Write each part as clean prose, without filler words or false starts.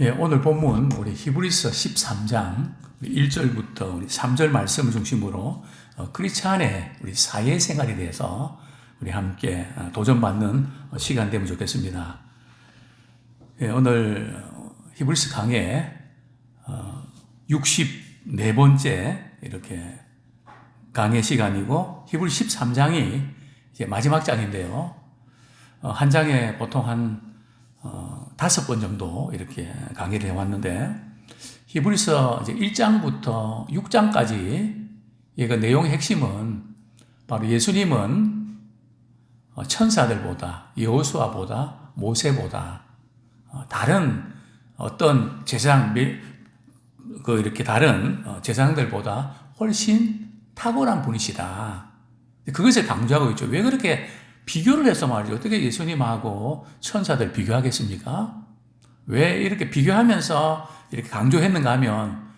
예, 오늘 본문 우리 히브리서 13장 1절부터 우리 3절 말씀을 중심으로 크리스찬의 우리 사회생활에 대해서 우리 함께 도전받는 시간 되면 좋겠습니다. 예, 오늘 히브리서 강의 64번째 이렇게 강의 시간이고 히브리 13장이 이제 마지막 장인데요. 한 장에 보통 한 5번 정도 이렇게 강의를 해왔는데, 히브리서 이제 1장부터 6장까지 그 내용의 핵심은 바로 예수님은 천사들보다, 여호수아보다, 모세보다 다른 어떤 제사장, 이렇게 다른 제사장들보다 훨씬 탁월한 분이시다. 그것을 강조하고 있죠. 왜 그렇게 비교를 해서 말이죠. 어떻게 예수님하고 천사들 비교하겠습니까? 왜 이렇게 비교하면서 이렇게 강조했는가 하면,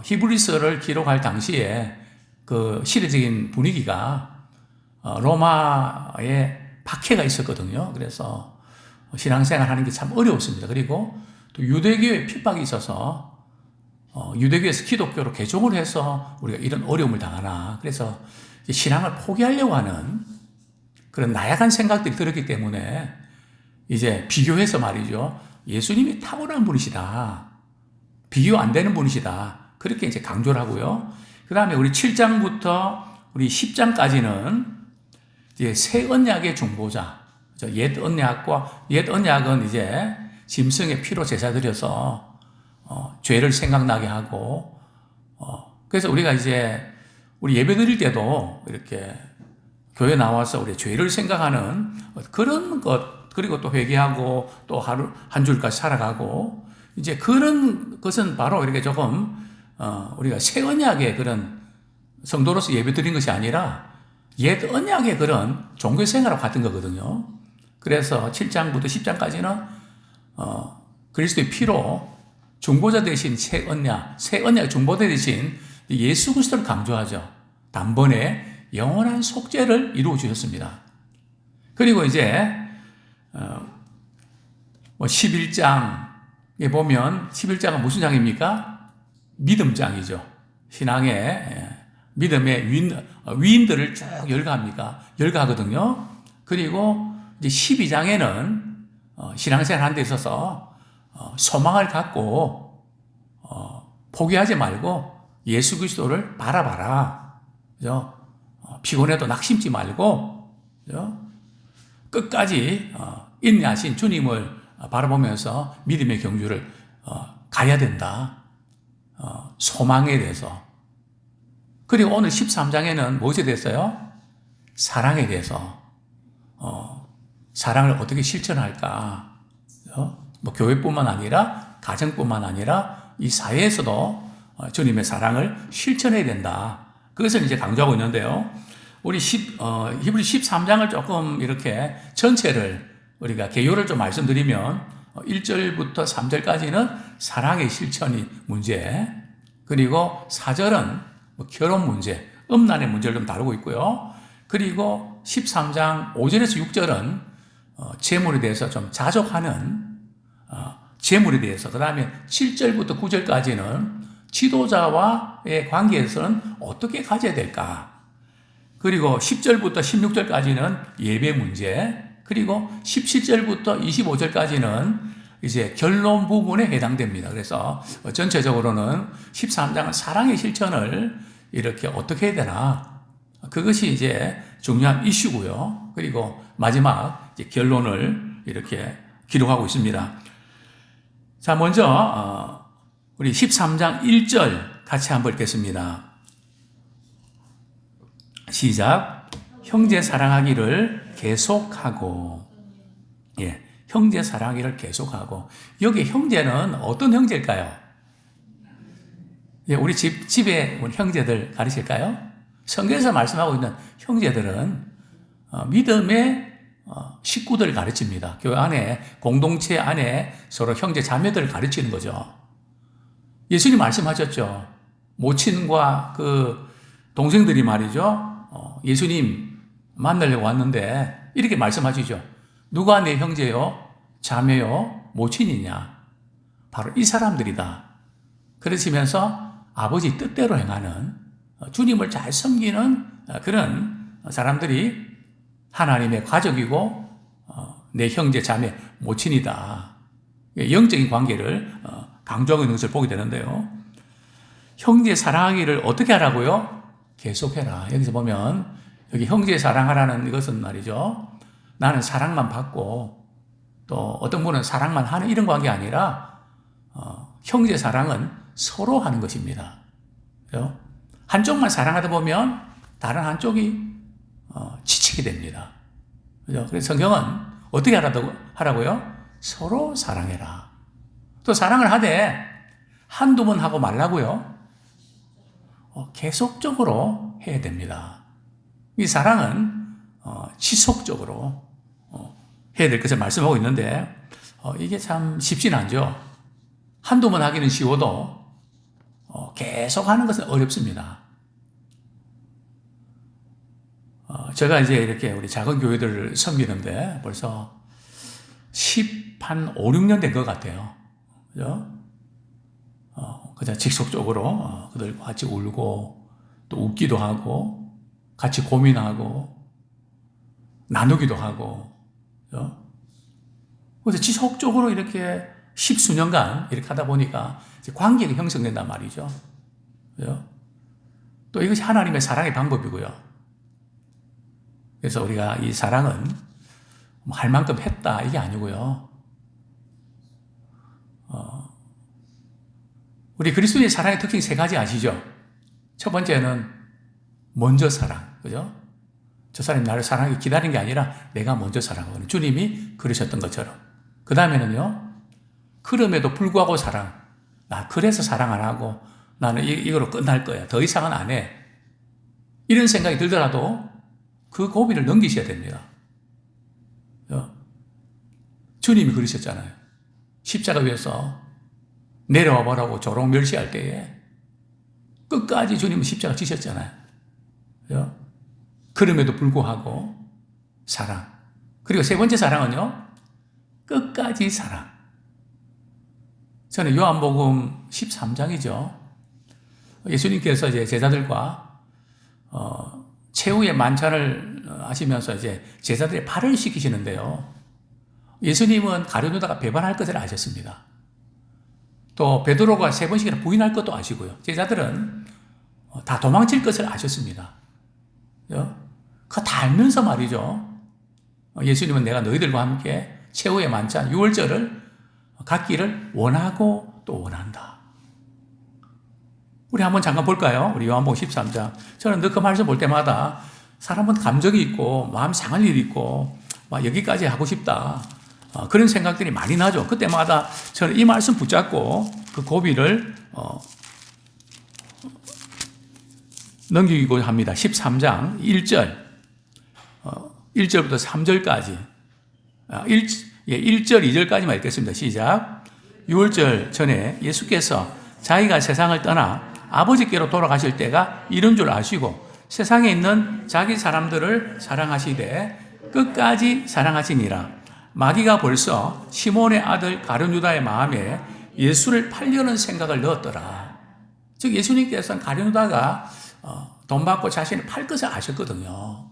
히브리서를 기록할 당시에 그 시대적인 분위기가, 로마에 박해가 있었거든요. 그래서 신앙생활 하는 게 참 어려웠습니다. 그리고 또 유대교의 핍박이 있어서, 유대교에서 기독교로 개종을 해서 우리가 이런 어려움을 당하나. 그래서 신앙을 포기하려고 하는 그런 나약한 생각들이 들었기 때문에 이제 비교해서 말이죠. 예수님이 탁월한 분이시다. 비교 안 되는 분이시다. 그렇게 이제 강조를 하고요. 그 다음에 우리 7장부터 우리 10장까지는 이제 새 언약의 중보자. 옛 언약은 이제 짐승의 피로 제사 드려서 죄를 생각나게 하고, 그래서 우리가 이제 우리 예배 드릴 때도 이렇게 교회 나와서 우리 죄를 생각하는 그런 것, 그리고 또 회개하고 또 하루 한 줄까지 살아가고, 이제 그런 것은 바로 이렇게 조금 우리가 새 언약의 그런 성도로서 예배 드린 것이 아니라 옛 언약의 그런 종교 생활과 같은 거거든요. 그래서 7장부터 10장까지는 그리스도의 피로 중보자 대신 새 언약 중보자 대신 예수 그리스도를 강조하죠. 단번에 영원한 속죄를 이루어 주셨습니다. 그리고 이제 11장에 보면 11장은 무슨 장입니까? 믿음장이죠. 신앙의 믿음의 위인들을 쭉 열거하거든요. 그리고 이제 12장에는 신앙생활 하는 데 있어서 소망을 갖고 포기하지 말고 예수 그리스도를 바라봐라. 그죠? 피곤해도 낙심지 말고, 그죠? 끝까지 인내하신 주님을 바라보면서 믿음의 경주를 가야 된다. 소망에 대해서. 그리고 오늘 13장에는 무엇에 대해서요? 사랑에 대해서. 사랑을 어떻게 실천할까? 뭐 교회뿐만 아니라 가정뿐만 아니라 이 사회에서도 주님의 사랑을 실천해야 된다. 그것을 이제 강조하고 있는데요. 우리 히브리 13장을 조금 이렇게 전체를 우리가 개요를 좀 말씀드리면 1절부터 3절까지는 사랑의 실천이 문제, 그리고 4절은 결혼 문제, 음란의 문제를 좀 다루고 있고요. 그리고 13장 5절에서 6절은 재물에 대해서 좀 자족하는 재물에 대해서, 그 다음에 7절부터 9절까지는 지도자와의 관계에서는 어떻게 가져야 될까? 그리고 10절부터 16절까지는 예배 문제, 그리고 17절부터 25절까지는 이제 결론 부분에 해당됩니다. 그래서 전체적으로는 13장은 사랑의 실천을 이렇게 어떻게 해야 되나? 그것이 이제 중요한 이슈고요. 그리고 마지막 이제 결론을 이렇게 기록하고 있습니다. 자, 먼저 우리 13장 1절 같이 한번 읽겠습니다. 시작. 형제 사랑하기를 계속하고. 예, 형제 사랑하기를 계속하고. 여기 형제는 어떤 형제일까요? 예, 우리 집에 우리 형제들 가르칠까요? 성경에서 말씀하고 있는 형제들은 믿음의 식구들을 가르칩니다. 교회 안에, 공동체 안에 서로 형제 자매들을 가르치는 거죠. 예수님 말씀하셨죠. 모친과 그 동생들이 말이죠. 예수님 만나려고 왔는데 이렇게 말씀하시죠. 누가 내 형제요? 자매요? 모친이냐? 바로 이 사람들이다. 그러시면서 아버지 뜻대로 행하는 주님을 잘 섬기는 그런 사람들이 하나님의 가족이고 내 형제 자매 모친이다. 영적인 관계를 강조하고 있는 것을 보게 되는데요. 형제 사랑하기를 어떻게 하라고요? 계속해라. 여기서 보면 여기 형제 사랑하라는 이것은 말이죠. 나는 사랑만 받고 또 어떤 분은 사랑만 하는 이런 관계 아니라 형제 사랑은 서로 하는 것입니다. 그죠? 한쪽만 사랑하다 보면 다른 한쪽이 지치게 됩니다. 그죠? 그래서 성경은 어떻게 하라고요? 서로 사랑해라. 또 사랑을 하되 한두 번 하고 말라고요? 계속적으로 해야 됩니다. 이 사랑은 지속적으로 해야 될 것을 말씀하고 있는데 이게 참 쉽지는 않죠. 한두 번 하기는 쉬워도 계속 하는 것은 어렵습니다. 제가 이제 이렇게 우리 작은 교회들을 섬기는데 벌써 5, 6년 된 것 같아요. 그죠? 그냥 직속적으로 그들과 같이 울고 또 웃기도 하고 같이 고민하고 나누기도 하고 그죠? 그래서 지속적으로 이렇게 10수년간 이렇게 하다 보니까 이제 관계가 형성된단 말이죠. 그죠? 또 이것이 하나님의 사랑의 방법이고요. 그래서 우리가 이 사랑은 할 만큼 했다 이게 아니고요. 우리 그리스도의 사랑의 특징 3가지 아시죠? 첫 번째는 먼저 사랑, 그죠? 저 사람이 나를 사랑하기 기다린 게 아니라 내가 먼저 사랑하는 주님이 그러셨던 것처럼. 그 다음에는요, 그럼에도 불구하고 사랑. 나 그래서 사랑 안 하고 나는 이거로 끝날 거야. 더 이상은 안 해. 이런 생각이 들더라도 그 고비를 넘기셔야 됩니다. 주님이 그러셨잖아요. 십자가 위에서 내려와 보라고 조롱 멸시할 때에 끝까지 주님은 십자가 지셨잖아요. 그럼에도 불구하고 사랑. 그리고 3번째 사랑은요, 끝까지 사랑. 저는 요한복음 13장이죠. 예수님께서 이제 제자들과 최후의 만찬을 하시면서 이제 제자들의 발을 씻기시는데요. 예수님은 가룟유다가 배반할 것을 아셨습니다. 또 베드로가 3번씩이나 부인할 것도 아시고요. 제자들은 다 도망칠 것을 아셨습니다. 그거 다 알면서 말이죠. 예수님은 내가 너희들과 함께 최후의 만찬 6월절을 갖기를 원하고 또 원한다. 우리 한번 잠깐 볼까요? 우리 요한복음 13장. 저는 늘 그 말씀 볼 때마다 사람은 감정이 있고 마음 상할 일이 있고 막 여기까지 하고 싶다. 그런 생각들이 많이 나죠. 그때마다 저는 이 말씀 붙잡고 그 고비를 넘기고 합니다. 13장 1절 1절부터 3절까지 1절 2절까지만 읽겠습니다. 시작. 6월절 전에 예수께서 자기가 세상을 떠나 아버지께로 돌아가실 때가 이른 줄 아시고 세상에 있는 자기 사람들을 사랑하시되 끝까지 사랑하시니라. 마귀가 벌써 시몬의 아들 가룟유다의 마음에 예수를 팔려는 생각을 넣었더라. 즉 예수님께서는 가룟유다가 돈 받고 자신을 팔 것을 아셨거든요.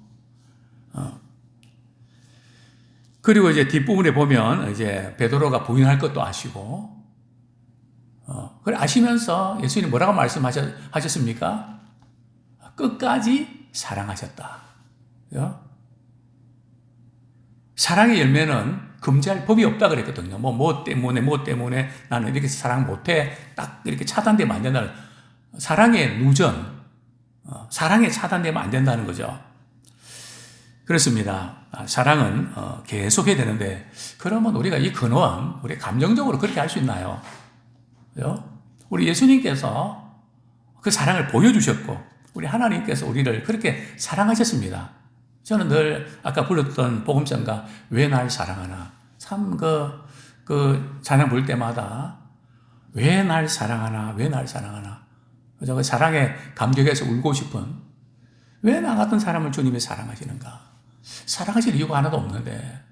그리고 이제 뒷부분에 보면 이제 베드로가 부인할 것도 아시고, 그걸 아시면서 예수님이 뭐라고 말씀하셨습니까? 끝까지 사랑하셨다. 사랑의 열매는 금지할 법이 없다 그랬거든요. 뭐 때문에 나는 이렇게 사랑 못해. 딱 이렇게 차단되면 안 된다는, 사랑의 누전, 사랑에 차단되면 안 된다는 거죠. 그렇습니다. 사랑은 계속해야 되는데, 그러면 우리가 이 근원, 우리 감정적으로 그렇게 할 수 있나요? 우리 예수님께서 그 사랑을 보여주셨고, 우리 하나님께서 우리를 그렇게 사랑하셨습니다. 저는 늘 아까 불렀던 복음성가 왜 날 사랑하나, 참 그 찬양 부를 때마다 왜 날 사랑하나, 왜 날 사랑하나, 그 사랑에 감격해서 울고 싶은, 왜 나 같은 사람을 주님이 사랑하시는가? 사랑하실 이유가 하나도 없는데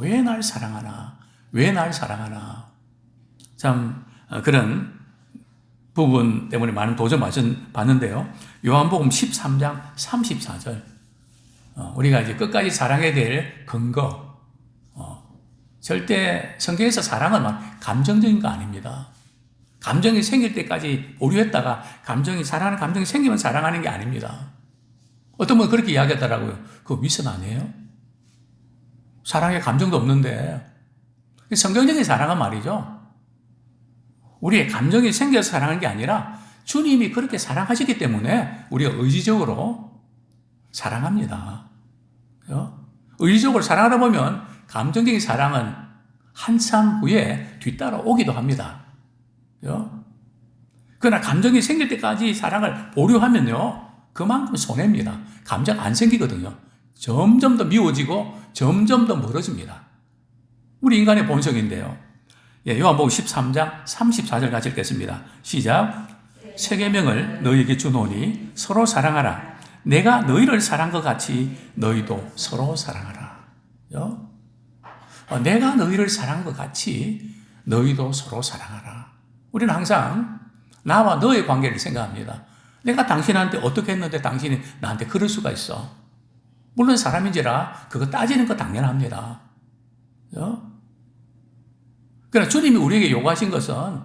왜 날 사랑하나? 왜 날 사랑하나? 참 그런 부분 때문에 많은 도전 받는데요. 요한복음 13장 34절. 우리가 이제 끝까지 사랑해야 될 근거. 절대 성경에서 사랑은 막 감정적인 거 아닙니다. 감정이 생길 때까지 보류했다가 사랑하는 감정이 생기면 사랑하는 게 아닙니다. 어떤 분은 그렇게 이야기하더라고요. 그거 위선 아니에요? 사랑에 감정도 없는데. 성경적인 사랑은 말이죠. 우리의 감정이 생겨서 사랑하는 게 아니라 주님이 그렇게 사랑하시기 때문에 우리가 의지적으로 사랑합니다. 의지적으로 사랑하다 보면 감정적인 사랑은 한참 후에 뒤따라오기도 합니다. 그러나 감정이 생길 때까지 사랑을 보류하면요, 그만큼 손해입니다. 감정 안 생기거든요. 점점 더 미워지고 점점 더 멀어집니다. 우리 인간의 본성인데요. 요한복음 13장 34절 같이 읽겠습니다. 시작. 새 계명을 너희에게 주노니 서로 사랑하라. 내가 너희를 사랑한 것 같이 너희도 서로 사랑하라. 내가 너희를 사랑한 것 같이 너희도 서로 사랑하라. 우리는 항상 나와 너의 관계를 생각합니다. 내가 당신한테 어떻게 했는데 당신이 나한테 그럴 수가 있어. 물론 사람인지라 그거 따지는 거 당연합니다. 그러나 주님이 우리에게 요구하신 것은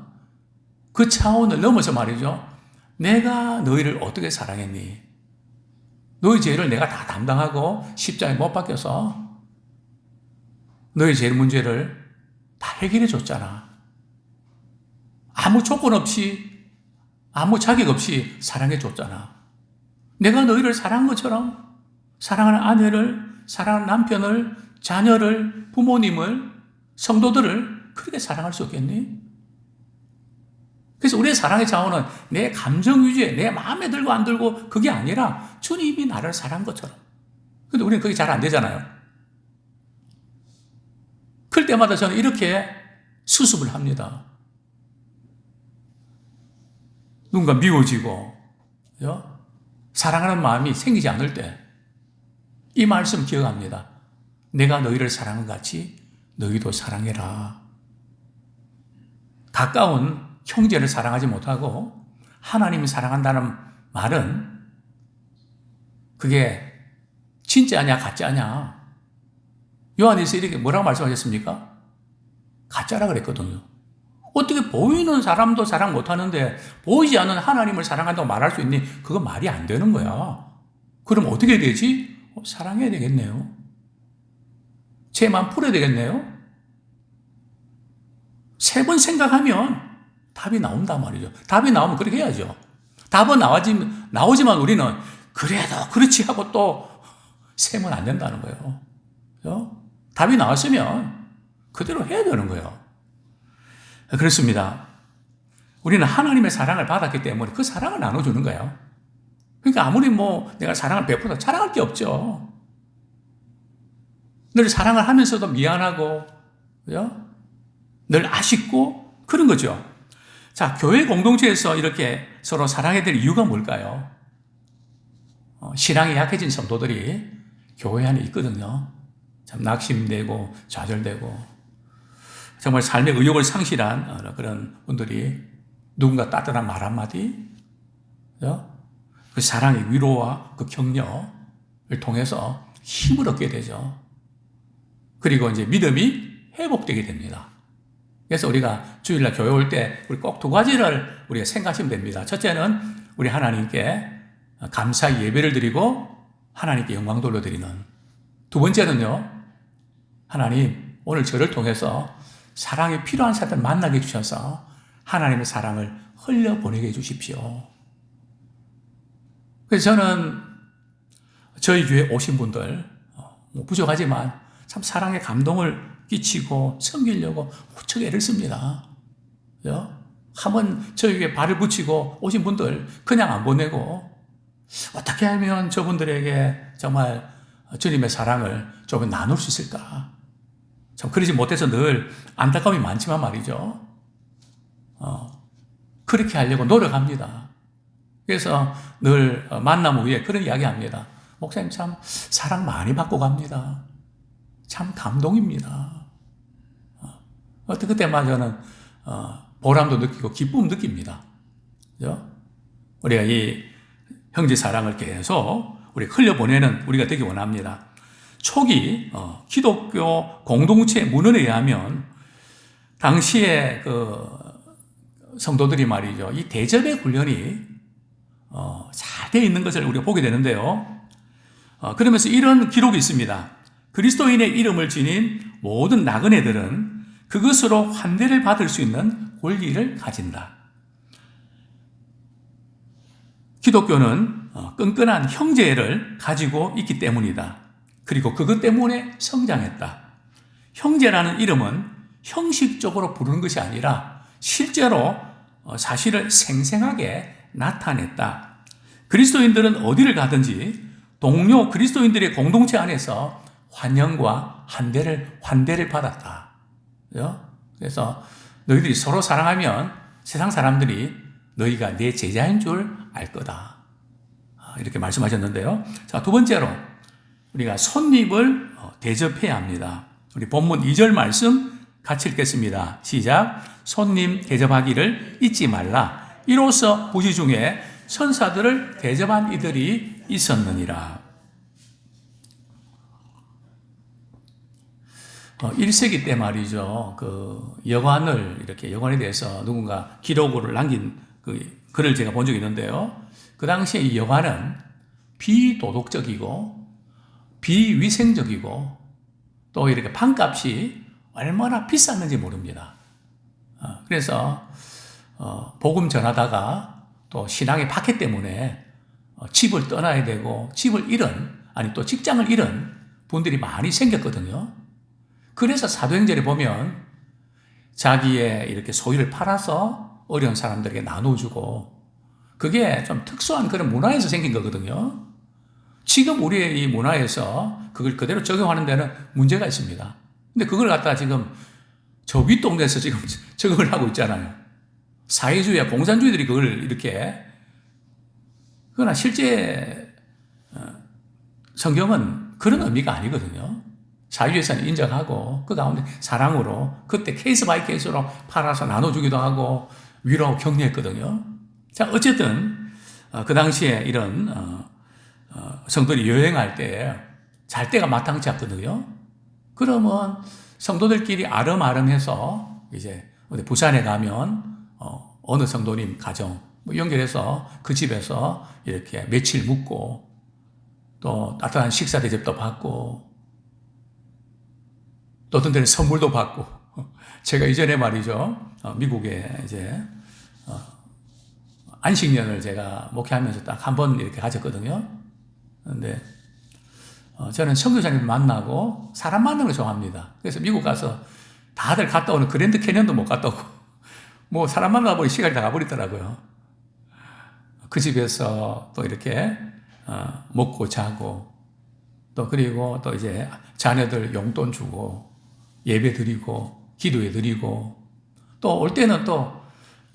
그 차원을 넘어서 말이죠. 내가 너희를 어떻게 사랑했니? 너희 죄를 내가 다 담당하고 십자가에 못 박혀서 너희 죄 문제를 다 해결해 줬잖아. 아무 조건 없이, 아무 자격 없이 사랑해 줬잖아. 내가 너희를 사랑한 것처럼 사랑하는 아내를, 사랑하는 남편을, 자녀를, 부모님을, 성도들을 그렇게 사랑할 수 없겠니? 그래서 우리의 사랑의 차원은 내 감정 유지에, 내 마음에 들고 안 들고 그게 아니라 주님이 나를 사랑한 것처럼. 근데 우리는 그게 잘 안 되잖아요. 그럴 때마다 저는 이렇게 수습을 합니다. 누군가 미워지고 사랑하는 마음이 생기지 않을 때 이 말씀 기억합니다. 내가 너희를 사랑한 것 같이 너희도 사랑해라. 가까운 형제를 사랑하지 못하고 하나님이 사랑한다는 말은 그게 진짜냐 가짜냐. 요한일서 이렇게 뭐라고 말씀하셨습니까? 가짜라 그랬거든요. 어떻게 보이는 사람도 사랑 못하는데 보이지 않는 하나님을 사랑한다고 말할 수 있니? 그건 말이 안 되는 거야. 그럼 어떻게 해야 되지? 사랑해야 되겠네요. 제 마음 풀어야 되겠네요. 3번 생각하면 답이 나온단 말이죠. 답이 나오면 그렇게 해야죠. 답은 나오지만 우리는 그래도 그렇지 하고 또 세면 안 된다는 거예요. 답이 나왔으면 그대로 해야 되는 거예요. 그렇습니다. 우리는 하나님의 사랑을 받았기 때문에 그 사랑을 나눠주는 거예요. 그러니까 아무리 내가 사랑을 베풀어도 자랑할 게 없죠. 늘 사랑을 하면서도 미안하고, 늘 아쉽고, 그런 거죠. 자, 교회 공동체에서 이렇게 서로 사랑해야 될 이유가 뭘까요? 신앙이 약해진 성도들이 교회 안에 있거든요. 참 낙심되고, 좌절되고, 정말 삶의 의욕을 상실한 그런 분들이 누군가 따뜻한 말 한마디, 그 사랑의 위로와 그 격려를 통해서 힘을 얻게 되죠. 그리고 이제 믿음이 회복되게 됩니다. 그래서 우리가 주일날 교회 올 때 우리 꼭 2가지를 우리가 생각하시면 됩니다. 첫째는 우리 하나님께 감사 예배를 드리고 하나님께 영광 돌려드리는. 2번째는요, 하나님 오늘 저를 통해서 사랑이 필요한 사람을 만나게 해주셔서 하나님의 사랑을 흘려보내게 해주십시오. 그래서 저는 저희 교회 오신 분들 부족하지만 참 사랑의 감동을 끼치고 섬기려고 무척 애를 씁니다. 한번 저희 교회에 발을 붙이고 오신 분들 그냥 안 보내고 어떻게 하면 저분들에게 정말 주님의 사랑을 조금 나눌 수 있을까? 참 그러지 못해서 늘 안타까움이 많지만 말이죠. 그렇게 하려고 노력합니다. 그래서 늘 만남 후에 그런 이야기 합니다. 목사님 참 사랑 많이 받고 갑니다. 참 감동입니다. 그때마다 저는 보람도 느끼고 기쁨 느낍니다. 그죠? 우리가 이 형제 사랑을 계속 우리 흘려보내는 우리가 되기 원합니다. 초기 기독교 공동체 문헌에 의하면 당시에 그 성도들이 말이죠, 이 대접의 훈련이 잘 되어 있는 것을 우리가 보게 되는데요. 그러면서 이런 기록이 있습니다. 그리스도인의 이름을 지닌 모든 나그네들은 그것으로 환대를 받을 수 있는 권리를 가진다. 기독교는 끈끈한 형제를 가지고 있기 때문이다. 그리고 그것 때문에 성장했다. 형제라는 이름은 형식적으로 부르는 것이 아니라 실제로 사실을 생생하게 나타냈다. 그리스도인들은 어디를 가든지 동료 그리스도인들의 공동체 안에서 환영과 환대를 받았다. 그래서 너희들이 서로 사랑하면 세상 사람들이 너희가 내 제자인 줄 알 거다. 이렇게 말씀하셨는데요. 자, 두 번째로 우리가 손님을 대접해야 합니다. 우리 본문 2절 말씀 같이 읽겠습니다. 시작. 손님 대접하기를 잊지 말라. 이로써 부지 중에 천사들을 대접한 이들이 있었느니라. 1세기 때 말이죠. 그 여관에 대해서 누군가 기록으로 남긴 그 글을 제가 본 적이 있는데요. 그 당시에 이 여관은 비도덕적이고 비위생적이고 또 이렇게 방값이 얼마나 비쌌는지 모릅니다. 그래서 복음 전하다가 또 신앙의 박해 때문에 집을 떠나야 되고 집을 잃은 또 직장을 잃은 분들이 많이 생겼거든요. 그래서 사도행전에 보면 자기의 이렇게 소유를 팔아서 어려운 사람들에게 나눠주고 그게 좀 특수한 그런 문화에서 생긴 거거든요. 지금 우리의 이 문화에서 그걸 그대로 적용하는 데는 문제가 있습니다. 근데 그걸 갖다가 지금 저 윗동네에서 지금 적용을 하고 있잖아요. 사회주의와 공산주의들이 그걸 이렇게, 그러나 실제 성경은 그런 의미가 아니거든요. 자유재산을 인정하고 그 가운데 사랑으로 그때 케이스 바이 케이스로 팔아서 나눠주기도 하고 위로하고 격려했거든요. 자, 어쨌든 그 당시에 이런 성도들이 여행할 때 잘 때가 마땅치 않거든요. 그러면 성도들끼리 아름아름해서 이제 부산에 가면 어느 성도님 가정 연결해서 그 집에서 이렇게 며칠 묵고 또 따뜻한 식사 대접도 받고 또 어떤 데는 선물도 받고. 제가 이전에 말이죠, 미국에 이제 안식년을 제가 목회하면서 딱 한 번 이렇게 가졌거든요. 그런데 저는 선교사님을 만나고 사람 만나는 걸 좋아합니다. 그래서 미국 가서 다들 갔다 오는 그랜드 캐년도 못 갔다 오고 뭐 사람 만나보니 시간이 다 가버리더라고요. 그 집에서 또 이렇게 먹고 자고 또 그리고 또 이제 자녀들 용돈 주고 예배 드리고 기도해 드리고 또 올 때는 또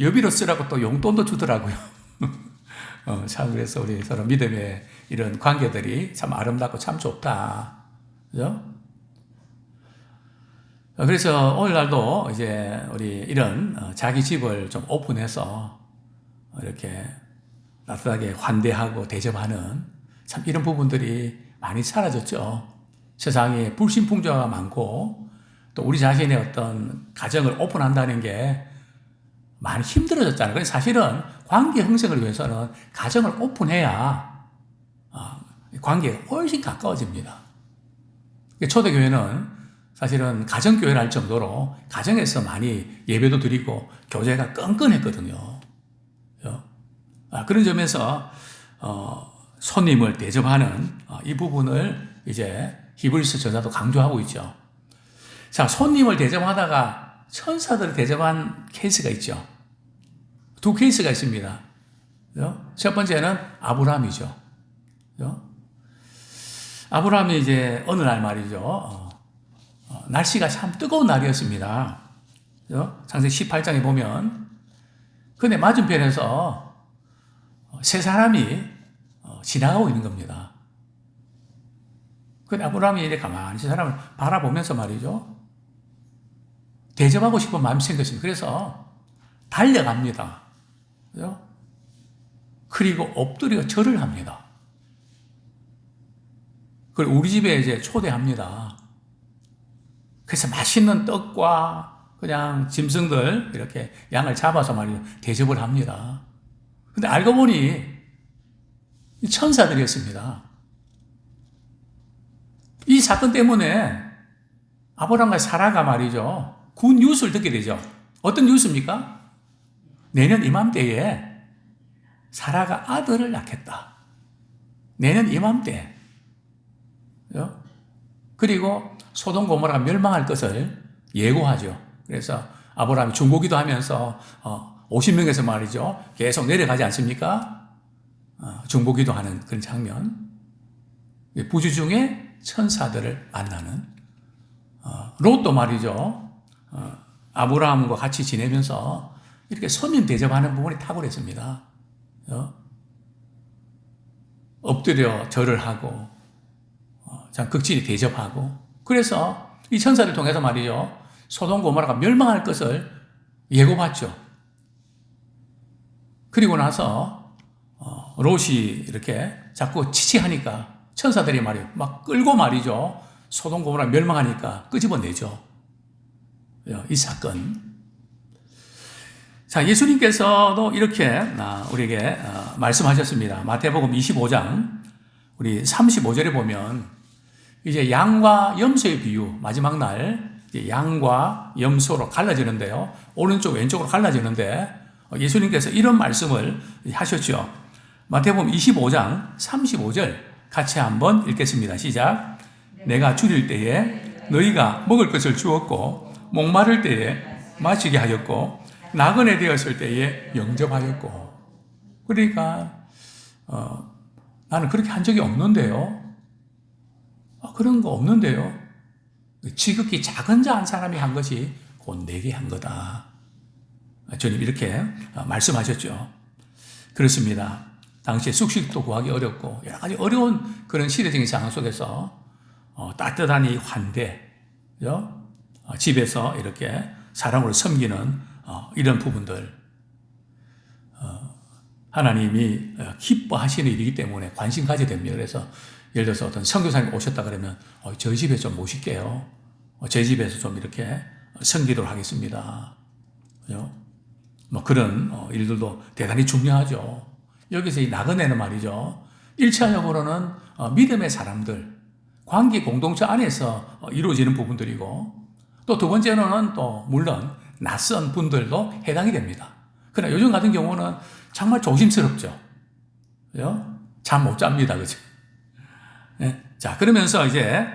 여비로 쓰라고 또 용돈도 주더라고요. 참 그래서 우리 서로 믿음의 이런 관계들이 참 아름답고 참 좋다. 그죠? 그래서 오늘날도 이제 우리 이런 자기 집을 좀 오픈해서 이렇게 따뜻하게 환대하고 대접하는 참 이런 부분들이 많이 사라졌죠. 세상에 불신풍조가 많고 또 우리 자신의 어떤 가정을 오픈한다는 게 많이 힘들어졌잖아요. 그래서 사실은 관계 형성을 위해서는 가정을 오픈해야 관계가 훨씬 가까워집니다. 초대교회는 사실은 가정교회를 할 정도로 가정에서 많이 예배도 드리고 교제가 끈끈했거든요. 그런 점에서 손님을 대접하는 이 부분을 이제 히브리서 저자도 강조하고 있죠. 자, 손님을 대접하다가 천사들을 대접한 케이스가 있죠. 두 케이스가 있습니다. 첫 번째는 아브라함이죠. 아브라함이 이제 어느 날 말이죠. 날씨가 참 뜨거운 날이었습니다. 창세기 18장에 보면 근데 맞은편에서 세 사람이 지나가고 있는 겁니다. 근데 아브라함이 이제 가만히 세 사람을 바라보면서 말이죠. 대접하고 싶은 마음이 생겼습니다. 그래서 달려갑니다. 그죠? 그리고 엎드려 절을 합니다. 그리고 우리 집에 이제 초대합니다. 그래서 맛있는 떡과 그냥 짐승들 이렇게 양을 잡아서 말이죠. 대접을 합니다. 근데 알고 보니 천사들이었습니다. 이 사건 때문에 아브라함과 사라가 말이죠. 굿 뉴스를 듣게 되죠. 어떤 뉴스입니까? 내년 이맘때에 사라가 아들을 낳겠다. 내년 이맘때. 그죠? 그리고 소돔 고모라가 멸망할 것을 예고하죠. 그래서 아브라함이 중보기도 하면서 50명에서 말이죠. 계속 내려가지 않습니까? 중보기도 하는 그런 장면. 부주 중에 천사들을 만나는 롯도 말이죠. 아브라함과 같이 지내면서 이렇게 손님 대접하는 부분이 탁월했습니다. 엎드려 절을 하고 참 극진히 대접하고 그래서 이 천사를 통해서 말이죠. 소돔 고모라가 멸망할 것을 예고받죠. 그리고 나서 롯이 이렇게 자꾸 지치하니까 천사들이 말이요. 막 끌고 말이죠. 소돔 고모라 멸망하니까 끄집어내죠. 이 사건. 자, 예수님께서도 이렇게 우리에게 말씀하셨습니다. 마태복음 25장 우리 35절에 보면 이제 양과 염소의 비유 마지막 날 양과 염소로 갈라지는데요. 오른쪽 왼쪽으로 갈라지는데 예수님께서 이런 말씀을 하셨죠. 마태복음 25장 35절 같이 한번 읽겠습니다. 시작. 내가 줄일 때에 너희가 먹을 것을 주었고 목마를 때에 마시게 하였고 나그네 되었을 때에 영접하였고. 그러니까 나는 그렇게 한 적이 없는데요. 그런 거 없는데요. 지극히 작은 자 한 사람이 한 것이 곧 내게 한 거다. 주님 이렇게 말씀하셨죠. 그렇습니다. 당시에 숙식도 구하기 어렵고 여러 가지 어려운 그런 시대적인 상황 속에서 따뜻한 이 환대, 집에서 이렇게 사람을 섬기는 이런 부분들 하나님이 기뻐하시는 일이기 때문에 관심 가져야 됩니다. 그래서 예를 들어서 어떤 선교사님 오셨다 그러면 저희 집에 좀 모실게요. 제 집에서 좀 이렇게 섬기도록 하겠습니다. 뭐 그런 일들도 대단히 중요하죠. 여기서 이 나그네는 말이죠. 1차적으로는 믿음의 사람들, 관계 공동체 안에서 이루어지는 부분들이고 또 두 번째로는 또 물론 낯선 분들도 해당이 됩니다. 그러나 요즘 같은 경우는 정말 조심스럽죠. 잠 못 잡니다. 그죠? 네. 자, 그러면서 이제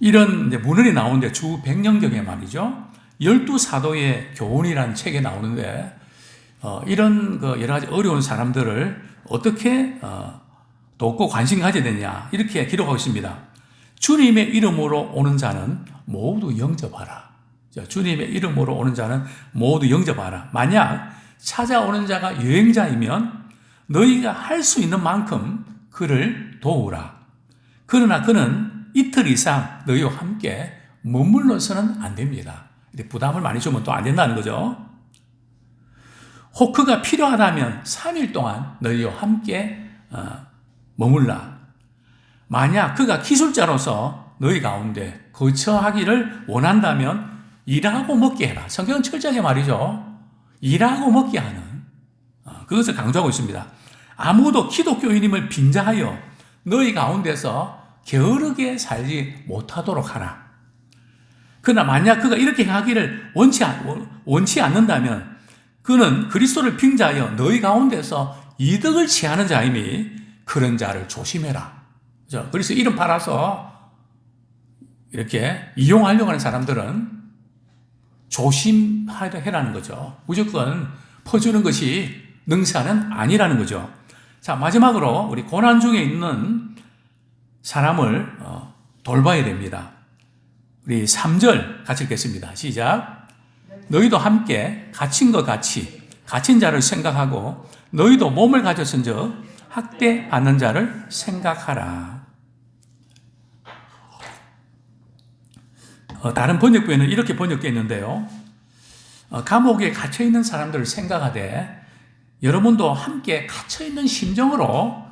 이런 이제 문헌이 나오는데 주 100년경에 말이죠. 12사도의 교훈이라는 책에 나오는데 이런 여러 가지 어려운 사람들을 어떻게 돕고 관심 가져야 되냐 이렇게 기록하고 있습니다. 주님의 이름으로 오는 자는 모두 영접하라. 주님의 이름으로 오는 자는 모두 영접하라. 만약 찾아오는 자가 여행자이면 너희가 할 수 있는 만큼 그를 도우라. 그러나 그는 이틀 이상 너희와 함께 머물러서는 안 됩니다. 부담을 많이 주면 또 안 된다는 거죠. 혹 그가 필요하다면 3일 동안 너희와 함께 머물라. 만약 그가 기술자로서 너희 가운데 거처하기를 원한다면 일하고 먹게 해라. 성경은 철저하게 말이죠. 일하고 먹게 하는 그것을 강조하고 있습니다. 아무도 기독교인임을 빙자하여 너희 가운데서 게으르게 살지 못하도록 하라. 그러나 만약 그가 이렇게 하기를 원치 않는다면 그는 그리스도를 빙자하여 너희 가운데서 이득을 취하는 자이니 그런 자를 조심해라. 그래서 이름 팔아서 이렇게 이용하려고 하는 사람들은 조심해라는 거죠. 무조건 퍼주는 것이 능사는 아니라는 거죠. 자, 마지막으로 우리 고난 중에 있는 사람을 돌봐야 됩니다. 우리 3절 같이 읽겠습니다. 시작. 너희도 함께 갇힌 것 같이 갇힌 자를 생각하고 너희도 몸을 가졌은즉 학대받는 자를 생각하라. 다른 번역부에는 이렇게 번역되어 있는데요. 감옥에 갇혀 있는 사람들을 생각하되 여러분도 함께 갇혀 있는 심정으로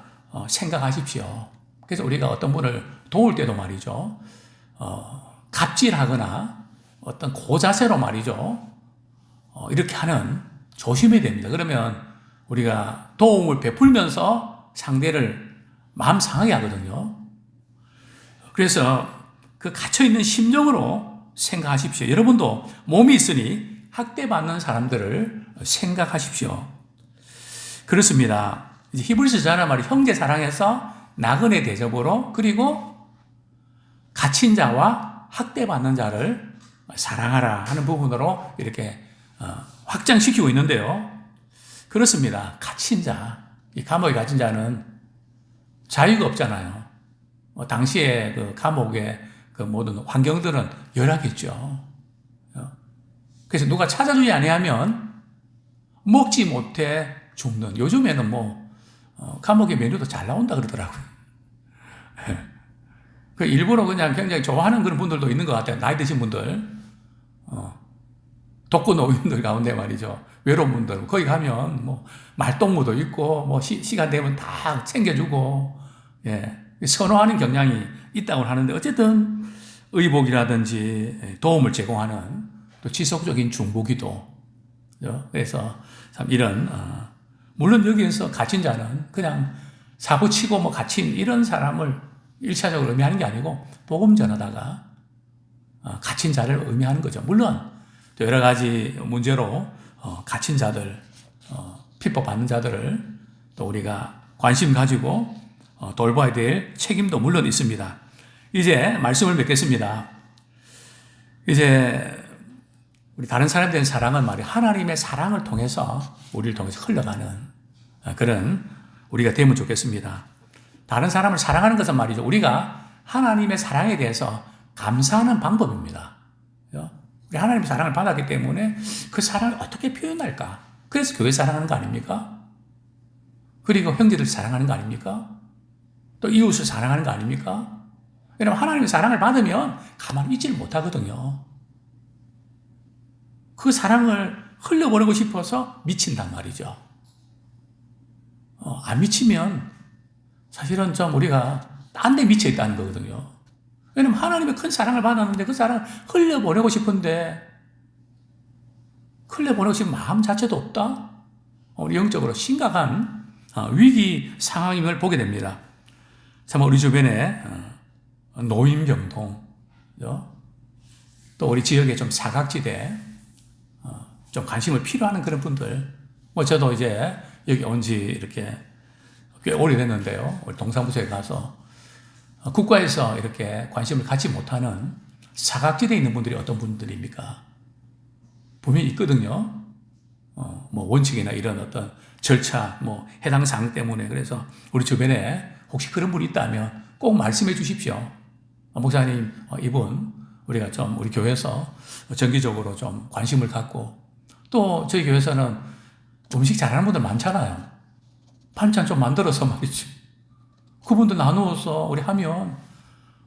생각하십시오. 그래서 우리가 어떤 분을 도울 때도 말이죠. 갑질하거나 어떤 고자세로 말이죠. 이렇게 하는 조심해야 됩니다. 그러면 우리가 도움을 베풀면서 상대를 마음 상하게 하거든요. 그래서 그 갇혀있는 심정으로 생각하십시오. 여러분도 몸이 있으니 학대받는 사람들을 생각하십시오. 그렇습니다. 이제 히브리서 전한 말이 형제 사랑해서 나그네 대접으로 그리고 갇힌 자와 학대받는 자를 사랑하라 하는 부분으로 이렇게 확장시키고 있는데요. 그렇습니다. 갇힌 자, 이 감옥에 갇힌 자는 자유가 없잖아요. 당시에 그 감옥의 그 모든 환경들은 열악했죠. 그래서 누가 찾아주지 아니하면 먹지 못해 죽는. 요즘에는 감옥의 메뉴도 잘 나온다 그러더라고요. 그 일부러 그냥 굉장히 좋아하는 그런 분들도 있는 것 같아요. 나이 드신 분들. 독거 노인들 가운데 말이죠. 외로운 분들. 거기 가면 말동무도 있고, 시간 되면 다 챙겨주고, 예. 선호하는 경향이 있다고 하는데, 어쨌든 의복이라든지 도움을 제공하는 또 지속적인 중보기도. 그래서 참 이런, 물론 여기에서 갇힌 자는 그냥 사고치고 갇힌 이런 사람을 일차적으로 의미하는 게 아니고 복음 전하다가 갇힌 자를 의미하는 거죠. 물론 또 여러 가지 문제로 갇힌 자들, 핍박받는 자들을 또 우리가 관심 가지고 돌봐야 될 책임도 물론 있습니다. 이제 말씀을 맺겠습니다. 이제 우리 다른 사람에 대한 사랑은 말이에요. 하나님의 사랑을 통해서 우리를 통해서 흘러가는 그런 우리가 되면 좋겠습니다. 다른 사람을 사랑하는 것은 말이죠. 우리가 하나님의 사랑에 대해서 감사하는 방법입니다. 우리 하나님의 사랑을 받았기 때문에 그 사랑을 어떻게 표현할까? 그래서 교회 사랑하는 거 아닙니까? 그리고 형제들 사랑하는 거 아닙니까? 또 이웃을 사랑하는 거 아닙니까? 왜냐하면 하나님의 사랑을 받으면 가만히 있지를 못하거든요. 그 사랑을 흘려보내고 싶어서 미친단 말이죠. 안 미치면 사실은 좀 우리가 딴 데 미쳐 있다는 거거든요. 왜냐면 하나님의 큰 사랑을 받았는데 그 사랑을 흘려보내고 싶은데 흘려보내고 싶은 마음 자체도 없다? 우리 영적으로 심각한 위기 상황임을 보게 됩니다. 참 우리 주변에 노인병동, 또 우리 지역에 좀 사각지대, 좀 관심을 필요하는 그런 분들, 저도 이제 여기 온 지 이렇게 꽤 오래됐는데요. 우리 동사무소에 가서 국가에서 이렇게 관심을 갖지 못하는 사각지대에 있는 분들이 어떤 분들입니까? 분명히 있거든요. 원칙이나 이런 어떤 절차, 해당 사항 때문에. 그래서 우리 주변에 혹시 그런 분이 있다면 꼭 말씀해 주십시오. 목사님, 이분 우리가 좀 우리 교회에서 정기적으로 좀 관심을 갖고 또 저희 교회에서는 음식 잘하는 분들 많잖아요. 반찬 좀 만들어서 말이죠. 그분들 나누어서 우리 하면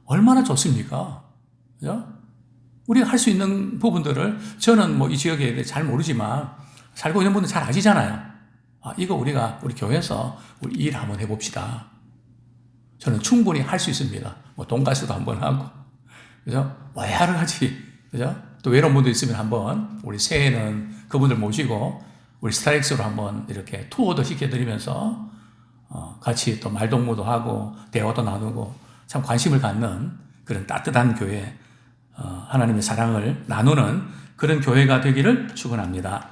얼마나 좋습니까? 그죠? 우리가 할 수 있는 부분들을 저는 이 지역에 대해 잘 모르지만 살고 있는 분들 잘 아시잖아요. 이거 우리가 우리 교회에서 우리 일 한번 해봅시다. 저는 충분히 할 수 있습니다. 돈가스도 한번 하고, 그죠? 여러 가지, 그죠? 또 외로운 분들 있으면 한번 우리 새해에는 그분들 모시고 우리 스타렉스로 한번 이렇게 투어도 시켜드리면서 같이 또 말동무도 하고 대화도 나누고 참 관심을 갖는 그런 따뜻한 교회, 하나님의 사랑을 나누는 그런 교회가 되기를 축원합니다.